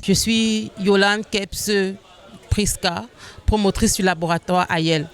Je suis Yolande Keps Priska, promotrice du laboratoire Ayel.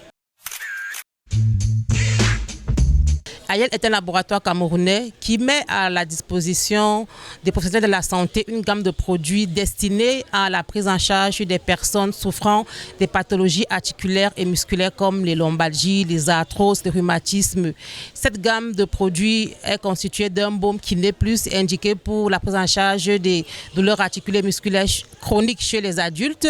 Ayel est un laboratoire camerounais qui met à la disposition des professionnels de la santé une gamme de produits destinés à la prise en charge des personnes souffrant des pathologies articulaires et musculaires comme les lombalgies, les arthroses, les rhumatismes. Cette gamme de produits est constituée d'un baume Kiné Plus indiqué pour la prise en charge des douleurs articulaires et musculaires chroniques chez les adultes,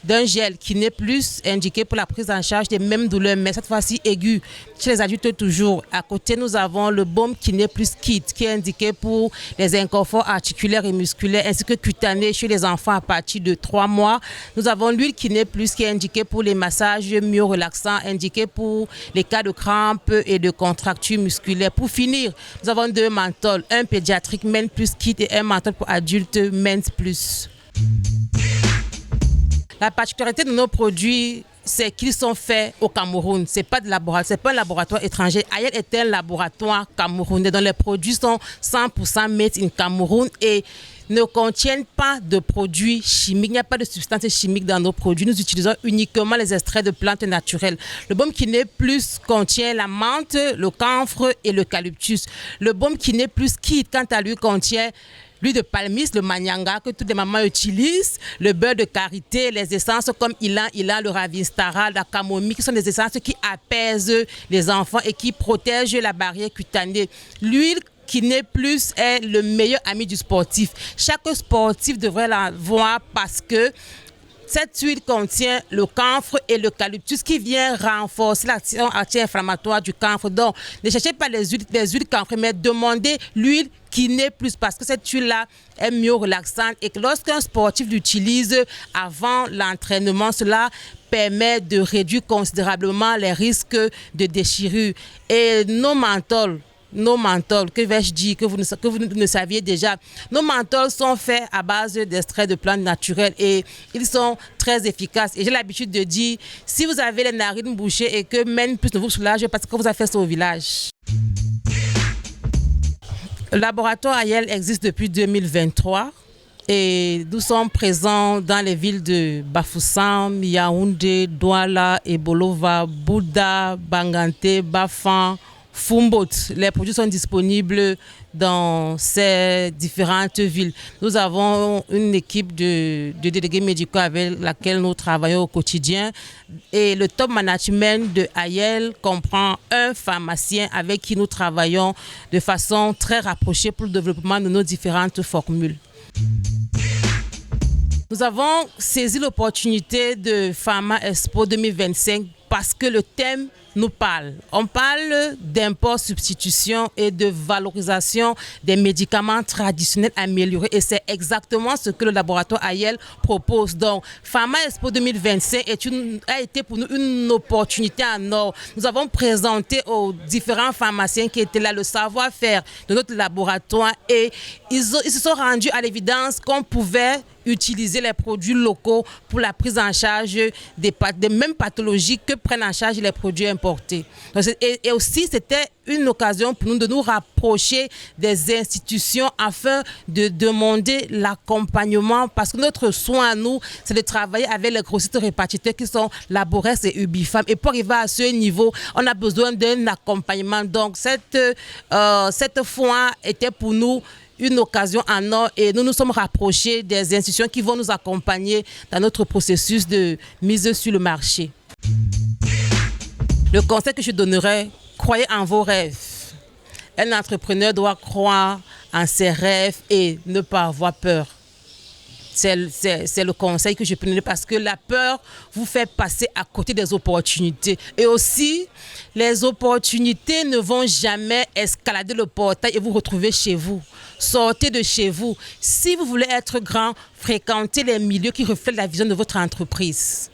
d'un gel Kiné Plus indiqué pour la prise en charge des mêmes douleurs, mais cette fois-ci aiguës, chez les adultes toujours. À côté, nous avons le baume Kiné Plus Kit qui est indiqué pour les inconforts articulaires et musculaires ainsi que cutanés chez les enfants à partir de 3 mois. Nous avons l'huile Kiné Plus qui est indiquée pour les massages myo-relaxants, indiqué pour les cas de crampes et de contractures musculaires. Pour finir, nous avons 2 menthols, un pédiatrique Men Plus Kit et un menthol pour adultes Men Plus. La particularité de nos produits, c'est qu'ils sont faits au Cameroun. Ce n'est pas un laboratoire étranger. Ayel est un laboratoire camerounais dont les produits sont 100% made in Cameroun et ne contiennent pas de produits chimiques. Il n'y a pas de substances chimiques dans nos produits. Nous utilisons uniquement les extraits de plantes naturelles. Le baume Kiné Plus contient la menthe, le camphre et l'eucalyptus. Le baume Kiné Plus Kit, quant à lui, contient l'huile de palmiste, le manyanga que toutes les mamans utilisent, le beurre de karité, les essences comme ilan, le ravinstara, la camomille, qui sont des essences qui apaisent les enfants et qui protègent la barrière cutanée. L'huile Kiné Plus est le meilleur ami du sportif. Chaque sportif devrait l'avoir parce que cette huile contient le camphre et l'eucalyptus qui vient renforcer l'action anti-inflammatoire du camphre. Donc, ne cherchez pas les huiles camphre, mais demandez l'huile Kiné Plus parce que cette huile-là est mieux relaxante et que lorsqu'un sportif l'utilise avant l'entraînement, cela permet de réduire considérablement les risques de déchirure. Et nos menthols, que vais-je dire, que vous ne saviez déjà. Nos menthols sont faits à base d'extraits de plantes naturelles et ils sont très efficaces. Et j'ai l'habitude de dire, si vous avez les narines bouchées et que Men Plus ne vous soulage, parce que vous avez fait ça au village. Le laboratoire Ayel existe depuis 2023 et nous sommes présents dans les villes de Bafoussam, Yaoundé, Douala, Ebolova, Bouddha, Banganté, Bafan, Fumbot. Les produits sont disponibles dans ces différentes villes. Nous avons une équipe de délégués médicaux avec laquelle nous travaillons au quotidien. Et le top management de Ayel comprend un pharmacien avec qui nous travaillons de façon très rapprochée pour le développement de nos différentes formules. Nous avons saisi l'opportunité de Pharma Expo 2025 parce que le thème nous parle. On parle d'import-substitution et de valorisation des médicaments traditionnels améliorés et c'est exactement ce que le laboratoire Ayel propose. Donc, Pharma Expo 2025 a été pour nous une opportunité en or. Nous avons présenté aux différents pharmaciens qui étaient là le savoir-faire de notre laboratoire et ils se sont rendus à l'évidence qu'on pouvait utiliser les produits locaux pour la prise en charge des mêmes pathologies que prennent en charge les produits importés. Et aussi, c'était une occasion pour nous de nous rapprocher des institutions afin de demander l'accompagnement parce que notre soin à nous, c'est de travailler avec les grossistes répartiteurs qui sont Laborès et Ubifam. Et pour arriver à ce niveau, on a besoin d'un accompagnement. Donc, cette foire était pour nous une occasion en or et nous nous sommes rapprochés des institutions qui vont nous accompagner dans notre processus de mise sur le marché. Le conseil que je donnerais, croyez en vos rêves. Un entrepreneur doit croire en ses rêves et ne pas avoir peur. C'est le conseil que je peux donner parce que la peur vous fait passer à côté des opportunités. Et aussi, les opportunités ne vont jamais escalader le portail et vous retrouver chez vous. Sortez de chez vous. Si vous voulez être grand, fréquentez les milieux qui reflètent la vision de votre entreprise.